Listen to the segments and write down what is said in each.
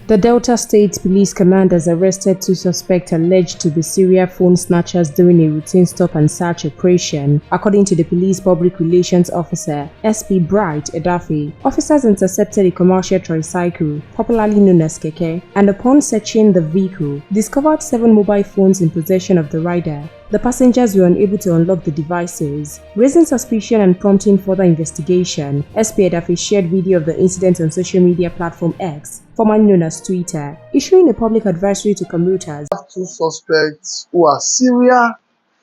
The Delta State Police commanders arrested 2 suspects alleged to be serial phone snatchers during a routine stop and search operation, according to the police public relations officer, SP Bright Edafe. Officers intercepted a commercial tricycle, popularly known as keke, and upon searching the vehicle, discovered 7 mobile phones in possession of the rider. The passengers were unable to unlock the devices, raising suspicion and prompting further investigation. SP Edafe shared video of the incident on social media platform X, formerly known as Twitter, issuing a public advisory to commuters. 2 suspects who are serial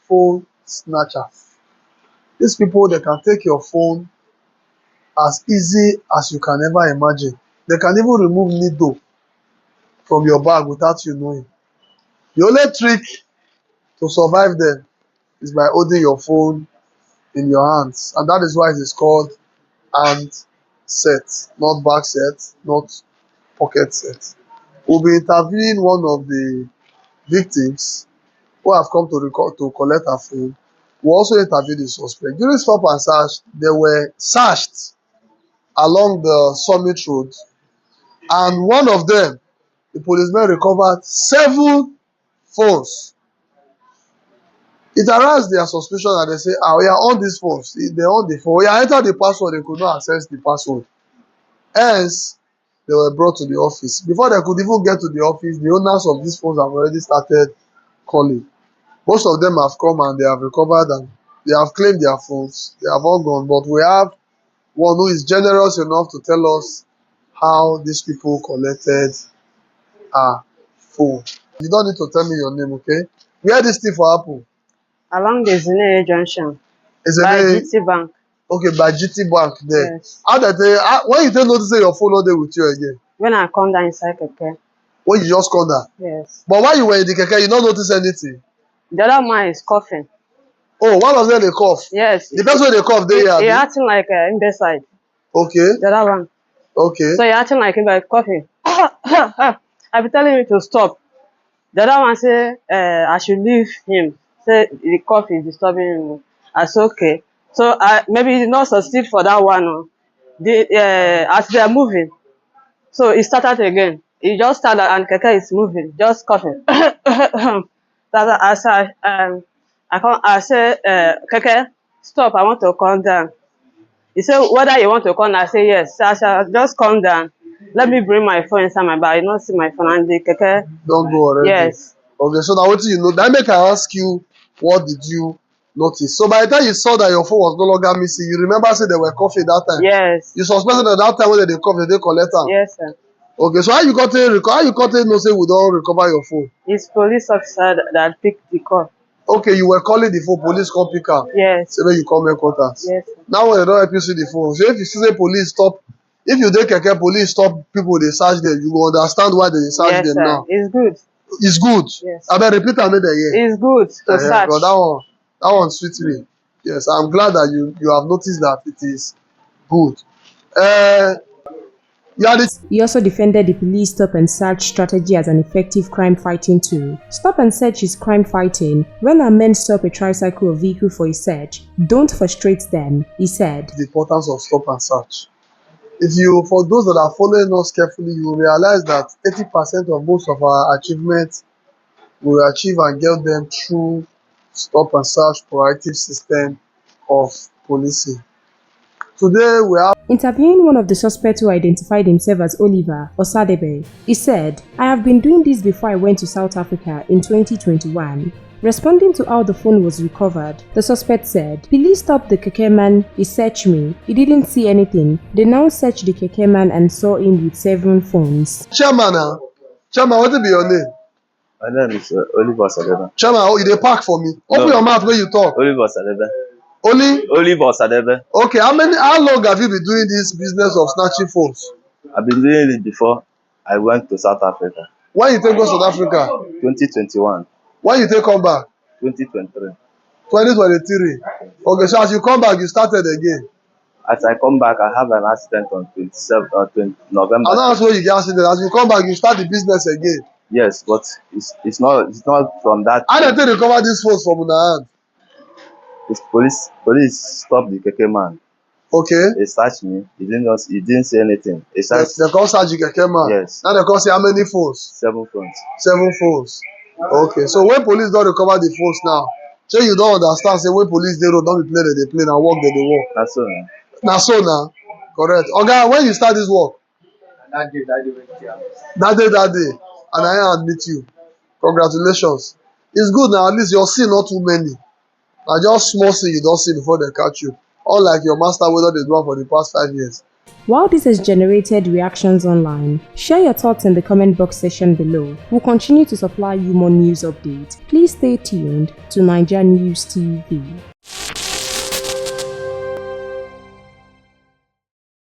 phone snatchers. These people, they can take your phone as easy as you can ever imagine. They can even remove needle from your bag without you knowing. The only trick to survive them is by holding your phone in your hands, and that is why it is called hand set, not bag set, not pocket set. We'll be interviewing one of the victims who have come to collect her phone. We'll also interview the suspect. During stop and search, they were searched along the Summit Road, and one of them, the policemen recovered 7 phones. It aroused their suspicion, and they say, we are on these phones. They on the phone. We are enter the password, they could not access the password. Hence, they were brought to the office. Before they could even get to the office, the owners of these phones have already started calling. Most of them have come and they have recovered and they have claimed their phones. They have all gone. But we have one who is generous enough to tell us how these people collected our phone. You don't need to tell me your name, okay? Where this thief happen? Along the Naija junction. Is it by GT Bank. Okay, by GT Bank there. Yes. How that they, when you take notice say your phone not there with you again? When I come down inside keke. When you just come down? Yes. But while you were in the keke, you don't notice anything? The other man is coughing. Oh, one of them they cough? Yes. The person they cough, they He acting like imbecile. Okay. The other one. Okay. So he acting like him by coughing. I be telling him to stop. The other one say I should leave him. Say the cough is disturbing him. I say okay. So maybe he not succeed for that one. As they are moving, so he started again. He just started and keke is moving, just coughing. That I say keke, stop. I want to calm down. He said whether you want to come. I say yes. So I shall just calm down. Let me bring my phone inside my bag. You not see my phone and the keke. Don't go already. Yes. Okay, so now what do you know? That make I ask you, what did you notice? So by the time you saw that your phone was no longer missing, you remember say they were coughing that time? Yes. You suspected that time when they cough, they collect them? Yes, sir. Okay, so how you got to know say we don't recover your phone? It's police officer that picked the call. Okay, you were calling the phone, police come pick up. Yes. Say when you come headquarters. Yes, sir. Now when they don't help you see the phone, so if you see say police stop, if you take keke, police stop people, they search them, you will understand why they search them now. It's good. It's good. Yes. I better repeat and make them hear. It's good to search. God, that one sweet me. Yes, I'm glad that you have noticed that it is good. He also defended the police stop and search strategy as an effective crime fighting tool. Stop and search is crime fighting. When our men stop a tricycle or vehicle for a search, don't frustrate them, he said. The importance of stop and search. For those that are following us carefully, you will realize that 80% of most of our achievements we will achieve and get them through stop and search proactive system of policing. Today we have interviewing one of the suspects who identified himself as Oliver Osadebe. He said, "I have been doing this before I went to South Africa in 2021. Responding to how the phone was recovered, the suspect said, "Police stopped the keke man, he searched me. He didn't see anything. They now searched the keke man and saw him with 7 phones." Chairman, what will be your name? My name is Oliver Sadebe. Chairman, you dey park for me. Open your mouth when you talk. Oliver Sadebe. Oliver Sadebe. Okay, how long have you been doing this business of snatching phones? I've been doing it before I went to South Africa. When you take go South Africa? 2021. When you take come back? 2023. 2023. Okay, so as you come back, you started again. As I come back, I have an accident on 20 November. And that's where you get accident. As you come back, you start the business again. Yes, but it's not from that. How did they recover these phones from your hand? It's police stopped the keke man Okay. He searched me. He didn't say anything. He searched. They come search Keke man. Yes. Now they come say how many phones? 7 phones. 7 phones. Okay. So when police don't recover the phones now, so you don't understand. Say when police they road don't be play, they play, and work they work. That's all. Now. Now so now, correct. Okay, when you start this work? That day. That day, and I admit you. Congratulations. It's good now. At least you're seeing not too many. Now just small thing you don't see before they catch you. Unlike your master, whether they do one for the past 5 years. While this has generated reactions online, share your thoughts in the comment box section below. We'll continue to supply you more news updates. Please stay tuned to NaijaNews TV.